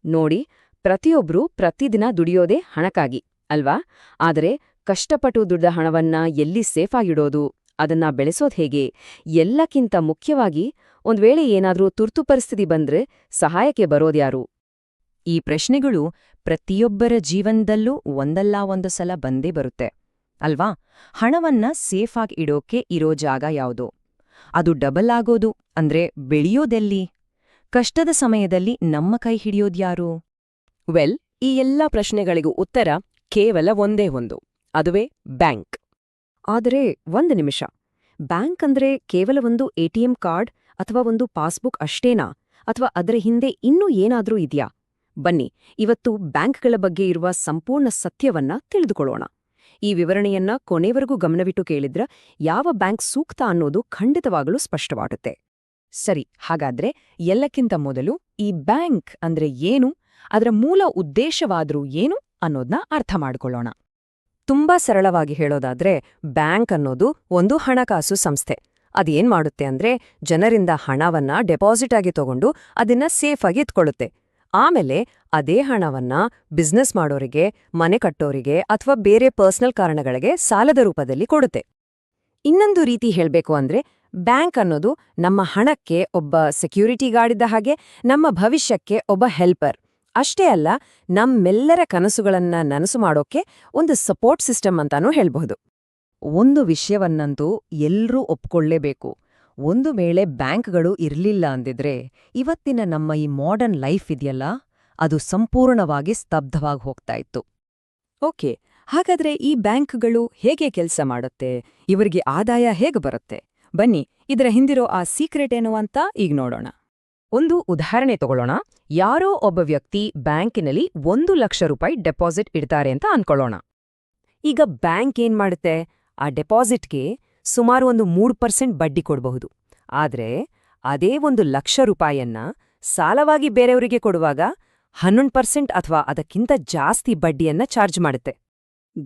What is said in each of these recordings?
ನೋಡಿ, ಪ್ರತಿಯೊಬ್ರೂ ಪ್ರತಿದಿನ ದುಡಿಯೋದೇ ಹಣಕ್ಕಾಗಿ ಅಲ್ವಾ? ಆದರೆ ಕಷ್ಟಪಟ್ಟು ದುಡ್ದ ಹಣವನ್ನ ಎಲ್ಲಿ ಸೇಫಾಗಿಡೋದು, ಅದನ್ನ ಬೆಳೆಸೋದ್ ಹೇಗೆ, ಎಲ್ಲಕ್ಕಿಂತ ಮುಖ್ಯವಾಗಿ ಒಂದ್ವೇಳೆ ಏನಾದ್ರೂ ತುರ್ತು ಪರಿಸ್ಥಿತಿ ಬಂದ್ರೆ ಸಹಾಯಕ್ಕೆ ಬರೋದ್ಯಾರು? ಈ ಪ್ರಶ್ನೆಗಳು ಪ್ರತಿಯೊಬ್ಬರ ಜೀವನದಲ್ಲೂ ಒಂದಲ್ಲ ಒಂದು ಸಲ ಬಂದೇ ಬರುತ್ತೆ ಅಲ್ವಾ? ಹಣವನ್ನ ಸೇಫಾಗಿ ಇಡೋಕೆ ಇರೋ ಜಾಗ ಯಾವುದು? ಅದು ಡಬಲ್ ಆಗೋದು ಅಂದ್ರೆ ಬೆಳೆಯೋದೆಲ್ಲಿ? ಕಷ್ಟದ ಸಮಯದಲ್ಲಿ ನಮ್ಮ ಕೈ ಹಿಡಿಯೋದ್ಯಾರು? ಈ ಎಲ್ಲ ಪ್ರಶ್ನೆಗಳಿಗೂ ಉತ್ತರ ಕೇವಲ ಒಂದೇ ಒಂದು, ಅದುವೇ ಬ್ಯಾಂಕ್. ಆದರೆ ಒಂದು ನಿಮಿಷ, ಬ್ಯಾಂಕ್ ಅಂದ್ರೆ ಕೇವಲ ಒಂದು ಎಟಿಎಂ ಕಾರ್ಡ್ ಅಥವಾ ಒಂದು ಪಾಸ್ಬುಕ್ ಅಷ್ಟೇನಾ? ಅಥವಾ ಅದರ ಹಿಂದೆ ಇನ್ನೂ ಏನಾದ್ರೂ ಇದ್ಯಾ? ಬನ್ನಿ, ಇವತ್ತು ಬ್ಯಾಂಕ್ಗಳ ಬಗ್ಗೆ ಇರುವ ಸಂಪೂರ್ಣ ಸತ್ಯವನ್ನ ತಿಳಿದುಕೊಳ್ಳೋಣ. ಈ ವಿವರಣೆಯನ್ನ ಕೊನೆವರೆಗೂ ಗಮನವಿಟ್ಟು ಕೇಳಿದ್ರ ಯಾವ ಬ್ಯಾಂಕ್ ಸೂಕ್ತ ಅನ್ನೋದು ಖಂಡಿತವಾಗಲೂ ಸ್ಪಷ್ಟವಾಗುತ್ತೆ. ಸರಿ, ಹಾಗಾದ್ರೆ ಎಲ್ಲಕ್ಕಿಂತ ಮೊದಲು ಈ ಬ್ಯಾಂಕ್ ಅಂದ್ರೆ ಏನು, ಅದರ ಮೂಲ ಉದ್ದೇಶವಾದ್ರೂ ಏನು ಅನ್ನೋದನ್ನ ಅರ್ಥ ಮಾಡ್ಕೊಳ್ಳೋಣ. ತುಂಬಾ ಸರಳವಾಗಿ ಹೇಳೋದಾದ್ರೆ, ಬ್ಯಾಂಕ್ ಅನ್ನೋದು ಒಂದು ಹಣಕಾಸು ಸಂಸ್ಥೆ. ಅದೇನ್ ಮಾಡುತ್ತೆ ಅಂದ್ರೆ ಜನರಿಂದ ಹಣವನ್ನ ಡೆಪಾಸಿಟ್ ಆಗಿ ತಗೊಂಡು ಅದನ್ನ ಸೇಫ್ ಆಗಿ ಇಟ್ಕೊಳ್ಳುತ್ತೆ. ಆಮೇಲೆ ಅದೇ ಹಣವನ್ನ ಬಿಸ್ನೆಸ್ ಮಾಡೋರಿಗೆ, ಮನೆ ಕಟ್ಟೋರಿಗೆ ಅಥವಾ ಬೇರೆ ಪರ್ಸನಲ್ ಕಾರಣಗಳಿಗೆ ಸಾಲದ ರೂಪದಲ್ಲಿ ಕೊಡುತ್ತೆ. ಇನ್ನೊಂದು ರೀತಿ ಹೇಳ್ಬೇಕು ಅಂದ್ರೆ, ಬ್ಯಾಂಕ್ ಅನ್ನೋದು ನಮ್ಮ ಹಣಕ್ಕೆ ಒಬ್ಬ ಸೆಕ್ಯೂರಿಟಿ ಗಾರ್ಡ್ ಇದ್ದ ಹಾಗೆ, ನಮ್ಮ ಭವಿಷ್ಯಕ್ಕೆ ಒಬ್ಬ ಹೆಲ್ಪರ್. ಅಷ್ಟೇ ಅಲ್ಲ, ನಮ್ಮೆಲ್ಲರ ಕನಸುಗಳನ್ನ ನನಸು ಮಾಡೋಕೆ ಒಂದು ಸಪೋರ್ಟ್ ಸಿಸ್ಟಮ್ ಅಂತಾನೂ ಹೇಳ್ಬಹುದು. ಒಂದು ವಿಷಯವನ್ನಂತೂ ಎಲ್ರೂ ಒಪ್ಕೊಳ್ಳೇಬೇಕು. ಒಂದು ವೇಳೆ ಬ್ಯಾಂಕ್ಗಳು ಇರ್ಲಿಲ್ಲ ಅಂದಿದ್ರೆ ಇವತ್ತಿನ ನಮ್ಮ ಈ ಮಾಡರ್ನ್ ಲೈಫ್ ಇದೆಯಲ್ಲ, ಅದು ಸಂಪೂರ್ಣವಾಗಿ ಸ್ತಬ್ಧವಾಗಿ ಹೋಗ್ತಾ ಇತ್ತು. ಓಕೆ, ಹಾಗಾದ್ರೆ ಈ ಬ್ಯಾಂಕ್ಗಳು ಹೇಗೆ ಕೆಲಸ ಮಾಡುತ್ತೆ, ಇವರಿಗೆ ಆದಾಯ ಹೇಗೆ ಬರುತ್ತೆ? ಬನ್ನಿ, ಇದರ ಹಿಂದಿರೋ ಆ ಸೀಕ್ರೆಟ್ ಏನು ಅಂತ ಈಗ ನೋಡೋಣ. ಒಂದು ಉದಾಹರಣೆ ತಗೊಳ್ಳೋಣ. ಯಾರೋ ಒಬ್ಬ ವ್ಯಕ್ತಿ ಬ್ಯಾಂಕಿನಲ್ಲಿ 1,00,000 ರೂಪಾಯಿ ಡೆಪಾಸಿಟ್ ಇಡ್ತಾರೆ ಅಂತ ಅನ್ಕೊಳ್ಳೋಣ. ಈಗ ಬ್ಯಾಂಕ್ ಏನ್ ಮಾಡುತ್ತೆ? ಆ ಡೆಪಾಸಿಟ್ಗೆ ಸುಮಾರು ಒಂದು 3% ಬಡ್ಡಿ ಕೊಡಬಹುದು. ಆದ್ರೆ ಅದೇ 1,00,000 ರೂಪಾಯಿಯನ್ನ ಸಾಲವಾಗಿ ಬೇರೆಯವರಿಗೆ ಕೊಡುವಾಗ 11% ಅಥವಾ ಅದಕ್ಕಿಂತ ಜಾಸ್ತಿ ಬಡ್ಡಿಯನ್ನ ಚಾರ್ಜ್ ಮಾಡುತ್ತೆ.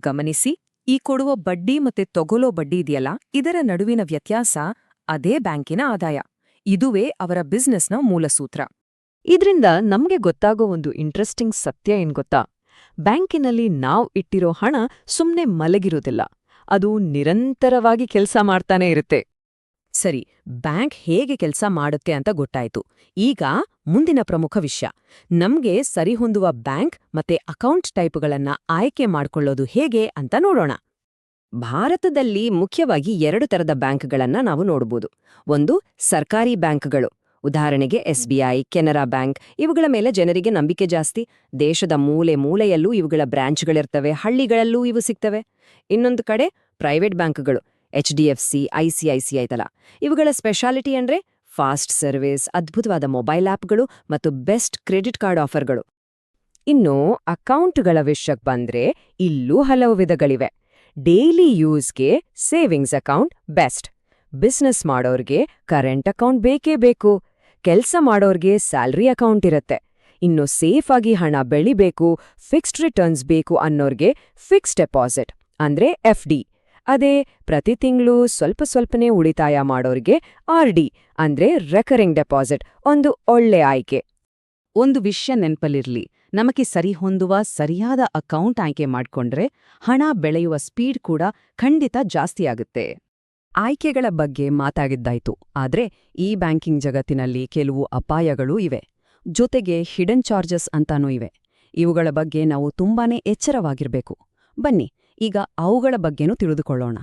ಗಮನಿಸಿ, ಈ ಕೊಡುವ ಬಡ್ಡಿ ಮತ್ತೆ ತಗೊಳ್ಳೋ ಬಡ್ಡಿ ಇದೆಯಲ್ಲ, ಇದರ ನಡುವಿನ ವ್ಯತ್ಯಾಸ ಅದೇ ಬ್ಯಾಂಕಿನ ಆದಾಯ. ಇದುವೇ ಅವರ ಬಿಸ್ನೆಸ್ನ ಮೂಲ ಸೂತ್ರ. ಇದ್ರಿಂದ ನಮ್ಗೆ ಗೊತ್ತಾಗೋ ಒಂದು ಇಂಟ್ರೆಸ್ಟಿಂಗ್ ಸತ್ಯ ಏನ್ ಗೊತ್ತಾ? ಬ್ಯಾಂಕಿನಲ್ಲಿ ನಾವ್ ಇಟ್ಟಿರೋ ಹಣ ಸುಮ್ನೆ ಮಲಗಿರೋದಿಲ್ಲ, ಅದು ನಿರಂತರವಾಗಿ ಕೆಲ್ಸ ಮಾಡ್ತಾನೆ ಇರುತ್ತೆ. ಸರಿ, ಬ್ಯಾಂಕ್ ಹೇಗೆ ಕೆಲಸ ಮಾಡುತ್ತೆ ಅಂತ ಗೊತ್ತಾಯ್ತು. ಈಗ ಮುಂದಿನ ಪ್ರಮುಖ ವಿಷಯ, ನಮ್ಗೆ ಸರಿಹೊಂದುವ ಬ್ಯಾಂಕ್ ಮತ್ತೆ ಅಕೌಂಟ್ ಟೈಪ್ಗಳನ್ನ ಆಯ್ಕೆ ಮಾಡ್ಕೊಳ್ಳೋದು ಹೇಗೆ ಅಂತ ನೋಡೋಣ. ಭಾರತದಲ್ಲಿ ಮುಖ್ಯವಾಗಿ 2 ತರದ ಬ್ಯಾಂಕ್ಗಳನ್ನ ನಾವು ನೋಡಬಹುದು. ಒಂದು ಸರ್ಕಾರಿ ಬ್ಯಾಂಕ್ಗಳು, ಉದಾಹರಣೆಗೆ SBI, ಕೆನರಾ ಬ್ಯಾಂಕ್. ಇವುಗಳ ಮೇಲೆ ಜನರಿಗೆ ನಂಬಿಕೆ ಜಾಸ್ತಿ. ದೇಶದ ಮೂಲೆ ಮೂಲೆಯಲ್ಲೂ ಇವುಗಳ ಬ್ರಾಂಚ್ಗಳಿರ್ತವೆ, ಹಳ್ಳಿಗಳಲ್ಲೂ ಇವು ಸಿಗ್ತವೆ. ಇನ್ನೊಂದು ಕಡೆ ಪ್ರೈವೇಟ್ ಬ್ಯಾಂಕ್ಗಳು, HDFC, ICICI ತಲ. ಇವುಗಳ ಸ್ಪೆಷಾಲಿಟಿ ಅಂದ್ರೆ ಫಾಸ್ಟ್ ಸರ್ವಿಸ್, ಅದ್ಭುತವಾದ ಮೊಬೈಲ್ ಆಪ್ಗಳು ಮತ್ತು ಬೆಸ್ಟ್ ಕ್ರೆಡಿಟ್ ಕಾರ್ಡ್ ಆಫರ್ಗಳು. ಇನ್ನು ಅಕೌಂಟ್ಗಳ ವಿಷಯಕ್ಕೆ ಬಂದ್ರೆ ಇಲ್ಲೂ ಹಲವು ವಿಧಗಳಿವೆ. ಡೈಲಿ ಯೂಸ್ಗೆ ಸೇವಿಂಗ್ಸ್ ಅಕೌಂಟ್ ಬೆಸ್ಟ್. ಬಿಸ್ನೆಸ್ ಮಾಡೋರ್ಗೆ ಕರೆಂಟ್ ಅಕೌಂಟ್ ಬೇಕೇ ಬೇಕು. ಕೆಲ್ಸ ಮಾಡೋರ್ಗೆ ಸ್ಯಾಲ್ರಿ ಅಕೌಂಟ್ ಇರತ್ತೆ. ಇನ್ನು ಸೇಫ್ ಆಗಿ ಹಣ ಬೆಳಿಬೇಕು, ಫಿಕ್ಸ್ಡ್ ರಿಟರ್ನ್ಸ್ ಬೇಕು ಅನ್ನೋರ್ಗೆ ಫಿಕ್ಸ್ಡ್ ಡೆಪಾಸಿಟ್ ಅಂದ್ರೆ FD. ಅದೇ ಪ್ರತಿ ತಿಂಗಳು ಸ್ವಲ್ಪನೇ ಉಳಿತಾಯ ಮಾಡೋರ್ಗೆ RD ಅಂದ್ರೆ ರೆಕರಿಂಗ್ ಡೆಪಾಸಿಟ್ ಒಂದು ಒಳ್ಳೆ ಆಯ್ಕೆ. ಒಂದು ವಿಷಯ ನೆನ್ಪಲ್ಲಿರ್ಲಿ, ನಮಗೆ ಸರಿಹೊಂದುವ ಸರಿಯಾದ ಅಕೌಂಟ್ ಆಯ್ಕೆ ಮಾಡ್ಕೊಂಡ್ರೆ ಹಣ ಬೆಳೆಯುವ ಸ್ಪೀಡ್ ಕೂಡ ಖಂಡಿತ ಜಾಸ್ತಿಯಾಗುತ್ತೆ. ಆಯ್ಕೆಗಳ ಬಗ್ಗೆ ಮಾತಾಡಿದ್ದಾಯ್ತು, ಆದ್ರೆ ಈ ಬ್ಯಾಂಕಿಂಗ್ ಜಗತ್ತಿನಲ್ಲಿ ಕೆಲವು ಅಪಾಯಗಳೂ ಇವೆ. ಜೊತೆಗೆ ಹಿಡನ್ ಚಾರ್ಜಸ್ ಅಂತಾನೂ ಇವೆ. ಇವುಗಳ ಬಗ್ಗೆ ನಾವು ತುಂಬಾನೇ ಎಚ್ಚರವಾಗಿರ್ಬೇಕು. ಬನ್ನಿ, ಈಗ ಅವುಗಳ ಬಗ್ಗೆನೂ ತಿಳಿದುಕೊಳ್ಳೋಣ.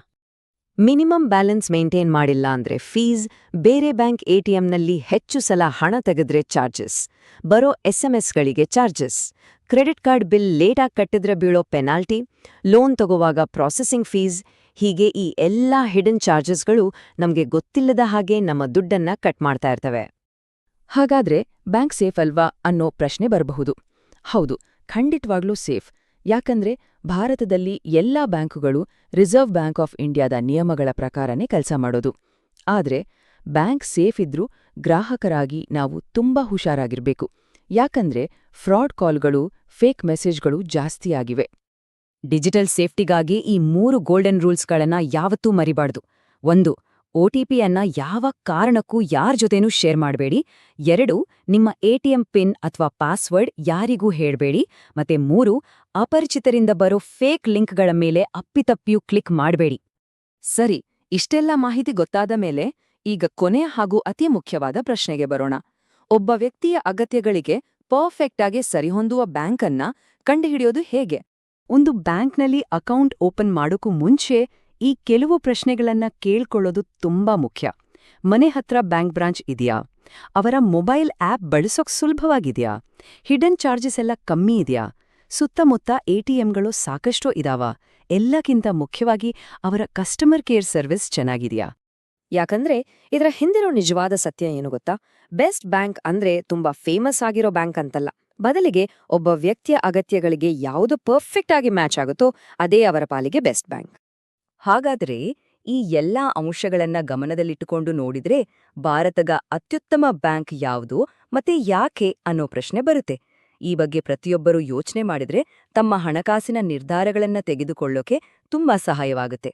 ಮಿನಿಮಮ್ ಬ್ಯಾಲೆನ್ಸ್ ಮೇಂಟೈನ್ ಮಾಡಿಲ್ಲ ಅಂದ್ರೆ ಫೀಸ್, ಬೇರೆ ಬ್ಯಾಂಕ್ ATMನಲ್ಲಿ ಹೆಚ್ಚು ಸಲ ಹಣ ತೆಗೆದ್ರೆ ಚಾರ್ಜಸ್, ಬರೋ SMSಗಳಿಗೆ ಚಾರ್ಜಸ್, ಕ್ರೆಡಿಟ್ ಕಾರ್ಡ್ ಬಿಲ್ ಲೇಟಾಗಿ ಕಟ್ಟಿದ್ರೆ ಬೀಳೋ ಪೆನಾಲ್ಟಿ, ಲೋನ್ ತಗೋವಾಗ ಪ್ರಾಸೆಸಿಂಗ್ ಫೀಸ್. ಹೀಗೆ ಈ ಎಲ್ಲಾ ಹಿಡನ್ ಚಾರ್ಜಸ್ಗಳು ನಮ್ಗೆ ಗೊತ್ತಿಲ್ಲದ ಹಾಗೆ ನಮ್ಮ ದುಡ್ಡನ್ನ ಕಟ್ ಮಾಡ್ತಾ ಇರ್ತವೆ. ಹಾಗಾದ್ರೆ ಬ್ಯಾಂಕ್ ಸೇಫ್ ಅಲ್ವಾ ಅನ್ನೋ ಪ್ರಶ್ನೆ ಬರಬಹುದು. ಹೌದು, ಖಂಡಿತವಾಗ್ಲೂ ಸೇಫ್. ಯಾಕಂದ್ರೆ ಭಾರತದಲ್ಲಿ ಎಲ್ಲಾ ಬ್ಯಾಂಕುಗಳು ರಿಸರ್ವ್ ಬ್ಯಾಂಕ್ ಆಫ್ ಇಂಡಿಯಾದ ನಿಯಮಗಳ ಪ್ರಕಾರನೇ ಕೆಲಸ ಮಾಡೋದು. ಆದ್ರೆ ಬ್ಯಾಂಕ್ ಸೇಫ್ ಇದ್ರೂ ಗ್ರಾಹಕರಾಗಿ ನಾವು ತುಂಬಾ ಹುಷಾರಾಗಿರ್ಬೇಕು. ಯಾಕಂದ್ರೆ ಫ್ರಾಡ್ ಕಾಲ್ಗಳು, ಫೇಕ್ ಮೆಸೇಜ್ಗಳು ಜಾಸ್ತಿಯಾಗಿವೆ. ಡಿಜಿಟಲ್ ಸೇಫ್ಟಿಗಾಗಿ ಈ 3 ಗೋಲ್ಡನ್ ರೂಲ್ಸ್ಗಳನ್ನ ಯಾವತ್ತೂ ಮರಿಬಾರ್ದು. 1. ಒಟಿಪಿಯನ್ನ ಯಾವ ಕಾರಣಕ್ಕೂ ಯಾರ ಜೊತೆನೂ ಶೇರ್ ಮಾಡಬೇಡಿ. 2 ನಿಮ್ಮ ಎಟಿಎಂ ಪಿನ್ ಅಥವಾ ಪಾಸ್ವರ್ಡ್ ಯಾರಿಗೂ ಹೇಳ್ಬೇಡಿ. ಮತ್ತೆ 3 ಅಪರಿಚಿತರಿಂದ ಬರೋ ಫೇಕ್ ಲಿಂಕ್ಗಳ ಮೇಲೆ ಅಪ್ಪಿತಪ್ಪಿಯೂ ಕ್ಲಿಕ್ ಮಾಡಬೇಡಿ. ಸರಿ, ಇಷ್ಟೆಲ್ಲ ಮಾಹಿತಿ ಗೊತ್ತಾದ ಮೇಲೆ ಈಗ ಕೊನೆಯ ಹಾಗೂ ಅತಿ ಮುಖ್ಯವಾದ ಪ್ರಶ್ನೆಗೆ ಬರೋಣ. ಒಬ್ಬ ವ್ಯಕ್ತಿಯ ಅಗತ್ಯಗಳಿಗೆ ಪರ್ಫೆಕ್ಟ್ ಆಗಿ ಸರಿಹೊಂದುವ ಬ್ಯಾಂಕ್ ಅನ್ನ ಕಂಡುಹಿಡಿಯೋದು ಹೇಗೆ? ಒಂದು ಬ್ಯಾಂಕ್ನಲ್ಲಿ ಅಕೌಂಟ್ ಓಪನ್ ಮಾಡೋಕ್ಕೂ ಮುಂಚೆ ಈ ಕೆಲವು ಪ್ರಶ್ನೆಗಳನ್ನ ಕೇಳ್ಕೊಳ್ಳೋದು ತುಂಬಾ ಮುಖ್ಯ. ಮನೆ ಹತ್ರ ಬ್ಯಾಂಕ್ ಬ್ರಾಂಚ್ ಇದೆಯಾ? ಅವರ ಮೊಬೈಲ್ ಆಪ್ ಬಳಸೋಕ್ ಸುಲಭವಾಗಿದೆಯಾ? ಹಿಡನ್ ಚಾರ್ಜಸ್ ಎಲ್ಲ ಕಮ್ಮಿ ಇದೆಯಾ? ಸುತ್ತಮುತ್ತ ಎಟಿಎಂಗಳು ಸಾಕಷ್ಟು ಇದಾವ? ಎಲ್ಲಕ್ಕಿಂತ ಮುಖ್ಯವಾಗಿ ಅವರ ಕಸ್ಟಮರ್ ಕೇರ್ ಸರ್ವಿಸ್ ಚೆನ್ನಾಗಿದೆಯಾ? ಯಾಕಂದ್ರೆ ಇದರ ಹಿಂದಿರೋ ನಿಜವಾದ ಸತ್ಯ ಏನು ಗೊತ್ತಾ? ಬೆಸ್ಟ್ ಬ್ಯಾಂಕ್ ಅಂದ್ರೆ ತುಂಬಾ ಫೇಮಸ್ ಆಗಿರೋ ಬ್ಯಾಂಕ್ ಅಂತಲ್ಲ. ಬದಲಿಗೆ ಒಬ್ಬ ವ್ಯಕ್ತಿಯ ಅಗತ್ಯಗಳಿಗೆ ಯಾವುದು ಪರ್ಫೆಕ್ಟ್ ಆಗಿ ಮ್ಯಾಚ್ ಆಗುತ್ತೋ ಅದೇ ಅವರ ಪಾಲಿಗೆ ಬೆಸ್ಟ್ ಬ್ಯಾಂಕ್. ಹಾಗಾದ್ರೆ ಈ ಎಲ್ಲಾ ಅಂಶಗಳನ್ನ ಗಮನದಲ್ಲಿಟ್ಟುಕೊಂಡು ನೋಡಿದ್ರೆ ಭಾರತದ ಅತ್ಯುತ್ತಮ ಬ್ಯಾಂಕ್ ಯಾವುದು ಮತ್ತೆ ಯಾಕೆ ಅನ್ನೋ ಪ್ರಶ್ನೆ ಬರುತ್ತೆ. ಈ ಬಗ್ಗೆ ಪ್ರತಿಯೊಬ್ಬರೂ ಯೋಚನೆ ಮಾಡಿದ್ರೆ ತಮ್ಮ ಹಣಕಾಸಿನ ನಿರ್ಧಾರಗಳನ್ನ ತೆಗೆದುಕೊಳ್ಳೋಕೆ ತುಂಬಾ ಸಹಾಯವಾಗುತ್ತೆ.